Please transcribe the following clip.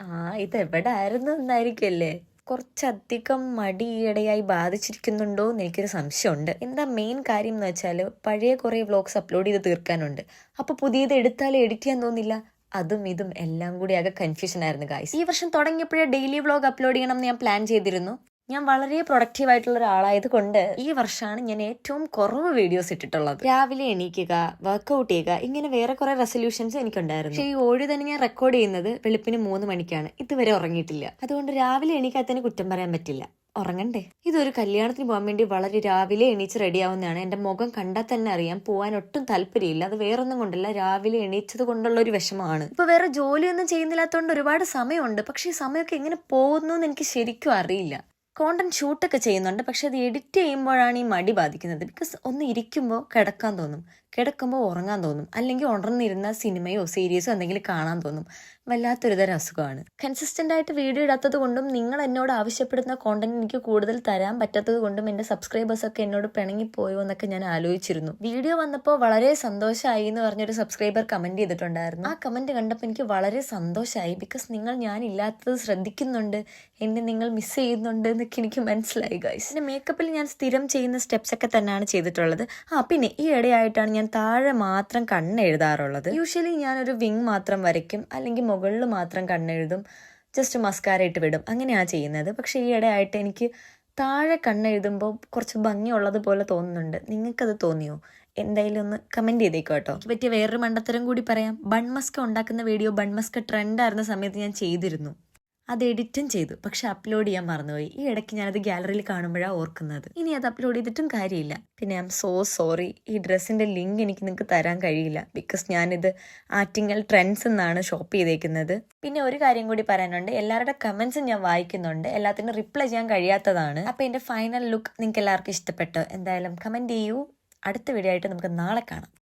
ആ ഇതെവിടായിരുന്നു എന്നായിരിക്കുമല്ലേ. കുറച്ചധികം മടി ഈയിടെയായി ബാധിച്ചിരിക്കുന്നുണ്ടോ എന്ന് എനിക്കൊരു സംശയമുണ്ട്. എന്താ മെയിൻ കാര്യം എന്ന് വെച്ചാൽ പഴയ കുറേ വ്ളോഗ്സ് അപ്ലോഡ് ചെയ്ത് തീർക്കാനുണ്ട്. അപ്പോൾ പുതിയത് എടുത്താലേ എഡിറ്റ് ചെയ്യാൻ തോന്നില്ല. അതും ഇതും എല്ലാം കൂടി ആകെ കൺഫ്യൂഷൻ ആയിരുന്നു ഗായ്സ്. ഈ വർഷം തുടങ്ങിയപ്പോഴേ ഡെയിലി വ്ളോഗ് അപ്ലോഡ് ചെയ്യണം എന്ന് ഞാൻ പ്ലാൻ ചെയ്തിരുന്നു. ഞാൻ വളരെ പ്രൊഡക്റ്റീവ് ആയിട്ടുള്ള ഒരാളായത് കൊണ്ട് ഈ വർഷമാണ് ഞാൻ ഏറ്റവും കുറവ് വീഡിയോസ് ഇട്ടിട്ടുള്ളത്. രാവിലെ എണീക്കുക, വർക്കൗട്ട് ചെയ്യുക, ഇങ്ങനെ വേറെ കുറെ റെസൊല്യൂഷൻസ് എനിക്കുണ്ടായിരുന്നു. പക്ഷേ ഈ ഓടി തന്നെ ഞാൻ റെക്കോർഡ് ചെയ്യുന്നത് വെളുപ്പിന് 3 മണിക്കാണ്. ഇതുവരെ ഉറങ്ങിയിട്ടില്ല. അതുകൊണ്ട് രാവിലെ എണീക്കാത്തതിന് കുറ്റം പറയാൻ പറ്റില്ല. ഉറങ്ങണ്ടേ. ഇതൊരു കല്യാണത്തിന് പോകാൻ വേണ്ടി വളരെ രാവിലെ എണീച്ച് റെഡിയാവുന്നതാണ്. എന്റെ മുഖം കണ്ടാൽ തന്നെ അറിയാം പോകാൻ ഒട്ടും താല്പര്യമില്ല. അത് വേറൊന്നും കൊണ്ടല്ല, രാവിലെ എണീച്ചത് കൊണ്ടുള്ള ഒരു വിഷമമാണ്. ഇപ്പൊ വേറെ ജോലിയൊന്നും ചെയ്യുന്നില്ലാത്തതുകൊണ്ട് ഒരുപാട് സമയമുണ്ട്. പക്ഷെ ഈ സമയമൊക്കെ എങ്ങനെ പോകുന്നു എന്ന് എനിക്ക് ശരിക്കും അറിയില്ല. കോണ്ടന്റ് ഷൂട്ടൊക്കെ ചെയ്യുന്നുണ്ട്, പക്ഷെ അത് എഡിറ്റ് ചെയ്യുമ്പോഴാണ് ഈ മടി ബാധിക്കുന്നത്. ബിക്കോസ് ഒന്ന് ഇരിക്കുമ്പോൾ കിടക്കാൻ തോന്നും, കിടക്കുമ്പോൾ ഉറങ്ങാൻ തോന്നും, അല്ലെങ്കിൽ ഉണർന്നിരുന്ന സിനിമയോ സീരീസോ എന്തെങ്കിലും കാണാൻ തോന്നും. വല്ലാത്തൊരുതരം അസുഖമാണ്. കൺസിസ്റ്റന്റ് ആയിട്ട് വീഡിയോ ഇടാത്തത് കൊണ്ടും നിങ്ങൾ എന്നോട് ആവശ്യപ്പെടുന്ന കോണ്ടന്റ് എനിക്ക് കൂടുതൽ തരാൻ പറ്റാത്തത് കൊണ്ടും എൻ്റെ സബ്സ്ക്രൈബേഴ്സ് ഒക്കെ എന്നോട് പിണങ്ങിപ്പോയോ എന്നൊക്കെ ഞാൻ ആലോചിച്ചിരുന്നു. വീഡിയോ വന്നപ്പോൾ വളരെ സന്തോഷമായി എന്ന് പറഞ്ഞൊരു സബ്സ്ക്രൈബർ കമന്റ് ചെയ്തിട്ടുണ്ടായിരുന്നു. ആ കമന്റ് കണ്ടപ്പോൾ എനിക്ക് വളരെ സന്തോഷമായി. ബിക്കോസ് നിങ്ങൾ ഞാനില്ലാത്തത് ശ്രദ്ധിക്കുന്നുണ്ട്, എന്നെ നിങ്ങൾ മിസ് ചെയ്യുന്നുണ്ട് എന്നൊക്കെ എനിക്ക് മനസ്സിലായി ഗൈസ്. പിന്നെ മേക്കപ്പിൽ ഞാൻ സ്ഥിരം ചെയ്യുന്ന സ്റ്റെപ്സ് ഒക്കെ തന്നെയാണ് ചെയ്തിട്ടുള്ളത്. പിന്നെ ഈ ഇടയായിട്ടാണ് ഞാൻ താഴെ മാത്രം കണ്ണെഴുതാറുള്ളത്. യൂഷ്വലി ഞാനൊരു വിങ് മാത്രം വരയ്ക്കും, അല്ലെങ്കിൽ മുകളിൽ മാത്രം കണ്ണെഴുതും, ജസ്റ്റ് മസ്കാര ഇട്ട് വിടും, അങ്ങനെയാണ് ചെയ്യുന്നത്. പക്ഷെ ഈ ഇടയായിട്ട് എനിക്ക് താഴെ കണ്ണെഴുതുമ്പോൾ കുറച്ച് ഭംഗിയുള്ളത് പോലെ തോന്നുന്നുണ്ട്. നിങ്ങൾക്കത് തോന്നിയോ? എന്തായാലും ഒന്ന് കമൻറ്റ് ചെയ്തേക്കോ കേട്ടോ. എനിക്ക് പറ്റിയ വേറൊരു മണ്ടത്തരം കൂടി പറയാം. ബൺമസ്ക ഉണ്ടാക്കുന്ന വീഡിയോ ബൺമസ്ക ട്രെൻഡായിരുന്ന സമയത്ത് ഞാൻ ചെയ്തിരുന്നു. അത് എഡിറ്റും ചെയ്തു, പക്ഷെ അപ്ലോഡ് ചെയ്യാൻ മറന്നുപോയി. ഈ ഇടയ്ക്ക് ഞാനത് ഗാലറിയിൽ കാണുമ്പോഴാണ് ഓർക്കുന്നത്. ഇനി അത് അപ്ലോഡ് ചെയ്തിട്ടും കാര്യമില്ല. പിന്നെ ഐ എം സോ സോറി. ഈ ഡ്രസ്സിൻ്റെ ലിങ്ക് എനിക്ക് നിങ്ങൾക്ക് തരാൻ കഴിയില്ല. ബിക്കോസ് ഞാനിത് ആറ്റിങ്ങൽ ട്രെൻഡ്സ് എന്നാണ് ഷോപ്പ് ചെയ്തേക്കുന്നത്. പിന്നെ ഒരു കാര്യം കൂടി പറയാനുണ്ട്. എല്ലാവരുടെ കമൻസും ഞാൻ വായിക്കുന്നുണ്ട്, എല്ലാത്തിനും റിപ്ലൈ ചെയ്യാൻ കഴിയാത്തതാണ്. അപ്പോൾ എൻ്റെ ഫൈനൽ ലുക്ക് നിങ്ങൾക്ക് എല്ലാവർക്കും ഇഷ്ടപ്പെട്ടോ? എന്തായാലും കമൻറ്റ് ചെയ്യൂ. അടുത്ത വീഡിയോ ആയിട്ട് നമുക്ക് നാളെ കാണാം.